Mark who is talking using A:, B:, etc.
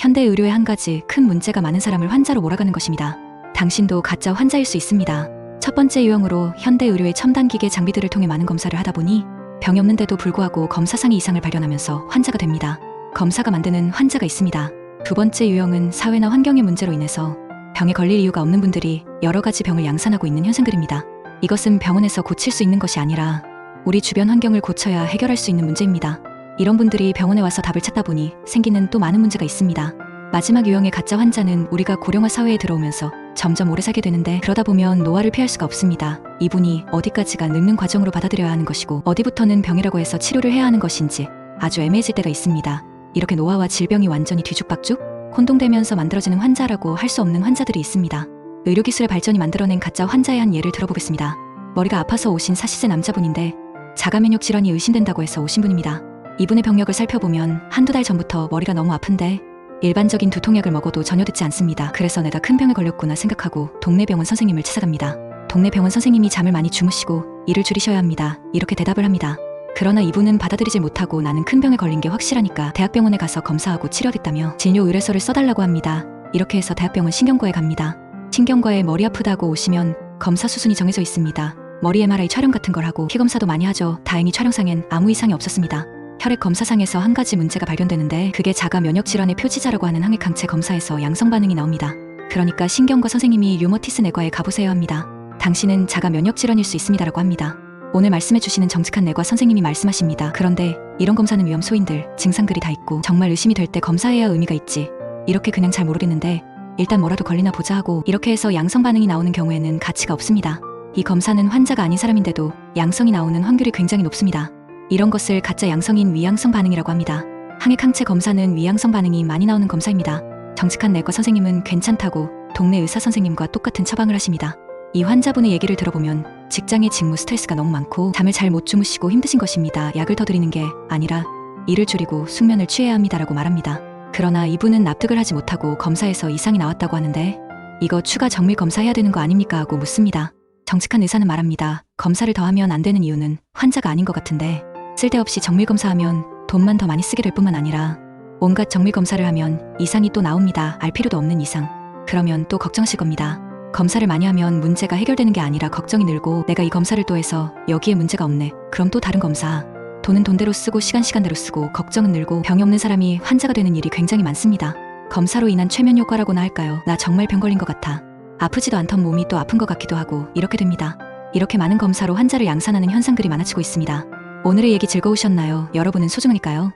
A: 현대 의료의 한 가지 큰 문제가 많은 사람을 환자로 몰아가는 것입니다. 당신도 가짜 환자일 수 있습니다. 첫 번째 유형으로 현대 의료의 첨단 기계 장비들을 통해 많은 검사를 하다 보니 병이 없는데도 불구하고 검사상의 이상을 발견하면서 환자가 됩니다. 검사가 만드는 환자가 있습니다. 두 번째 유형은 사회나 환경의 문제로 인해서 병에 걸릴 이유가 없는 분들이 여러 가지 병을 양산하고 있는 현상들입니다. 이것은 병원에서 고칠 수 있는 것이 아니라 우리 주변 환경을 고쳐야 해결할 수 있는 문제입니다. 이런 분들이 병원에 와서 답을 찾다 보니 생기는 또 많은 문제가 있습니다. 마지막 유형의 가짜 환자는 우리가 고령화 사회에 들어오면서 점점 오래 살게 되는데 그러다 보면 노화를 피할 수가 없습니다. 이분이 어디까지가 늙는 과정으로 받아들여야 하는 것이고 어디부터는 병이라고 해서 치료를 해야 하는 것인지 아주 애매해질 때가 있습니다. 이렇게 노화와 질병이 완전히 뒤죽박죽 혼동되면서 만들어지는 환자라고 할 수 없는 환자들이 있습니다. 의료기술의 발전이 만들어낸 가짜 환자의 한 예를 들어보겠습니다. 머리가 아파서 오신 40세 남자분인데 자가면역 질환이 의심된다고 해서 오신 분입니다. 이분의 병력을 살펴보면 한두 달 전부터 머리가 너무 아픈데 일반적인 두통약을 먹어도 전혀 듣지 않습니다. 그래서 내가 큰 병에 걸렸구나 생각하고 동네 병원 선생님을 찾아갑니다. 동네 병원 선생님이 잠을 많이 주무시고 일을 줄이셔야 합니다. 이렇게 대답을 합니다. 그러나 이분은 받아들이질 못하고 나는 큰 병에 걸린 게 확실하니까 대학병원에 가서 검사하고 치료하겠다며 진료 의뢰서를 써달라고 합니다. 이렇게 해서 대학병원 신경과에 갑니다. 신경과에 머리 아프다고 오시면 검사 수순이 정해져 있습니다. 머리 MRI 촬영 같은 걸 하고 피검사도 많이 하죠. 다행히 촬영상엔 아무 이상이 없었습니다. 혈액 검사상에서 한 가지 문제가 발견되는데 그게 자가 면역 질환의 표지자라고 하는 항액 항체 검사에서 양성 반응이 나옵니다. 그러니까 신경과 선생님이 류머티스 내과에 가보세요 합니다. 당신은 자가 면역 질환일 수 있습니다라고 합니다. 오늘 말씀해 주시는 정직한 내과 선생님이 말씀하십니다. 그런데 이런 검사는 위험 소인들, 증상들이 다 있고 정말 의심이 될 때 검사해야 의미가 있지. 이렇게 그냥 잘 모르겠는데 일단 뭐라도 걸리나 보자 하고 이렇게 해서 양성 반응이 나오는 경우에는 가치가 없습니다. 이 검사는 환자가 아닌 사람인데도 양성이 나오는 확률이 굉장히 높습니다. 이런 것을 가짜 양성인 위양성 반응이라고 합니다. 항액 항체 검사는 위양성 반응이 많이 나오는 검사입니다. 정직한 내과 선생님은 괜찮다고 동네 의사 선생님과 똑같은 처방을 하십니다. 이 환자분의 얘기를 들어보면 직장의 직무 스트레스가 너무 많고 잠을 잘 못 주무시고 힘드신 것입니다. 약을 더 드리는 게 아니라 일을 줄이고 숙면을 취해야 합니다라고 말합니다. 그러나 이분은 납득을 하지 못하고 검사에서 이상이 나왔다고 하는데 이거 추가 정밀 검사해야 되는 거 아닙니까 하고 묻습니다. 정직한 의사는 말합니다. 검사를 더 하면 안 되는 이유는 환자가 아닌 것 같은데 쓸데없이 정밀 검사하면 돈만 더 많이 쓰게 될 뿐만 아니라 온갖 정밀 검사를 하면 이상이 또 나옵니다. 알 필요도 없는 이상. 그러면 또 걱정하실 겁니다. 검사를 많이 하면 문제가 해결되는 게 아니라 걱정이 늘고 내가 이 검사를 또 해서 여기에 문제가 없네. 그럼 또 다른 검사. 돈은 돈대로 쓰고 시간대로 쓰고 걱정은 늘고 병이 없는 사람이 환자가 되는 일이 굉장히 많습니다. 검사로 인한 최면 효과라고나 할까요? 나 정말 병 걸린 것 같아. 아프지도 않던 몸이 또 아픈 것 같기도 하고 이렇게 됩니다. 이렇게 많은 검사로 환자를 양산하는 현상들이 많아지고 있습니다. 오늘의 얘기 즐거우셨나요? 여러분은 소중하니까요.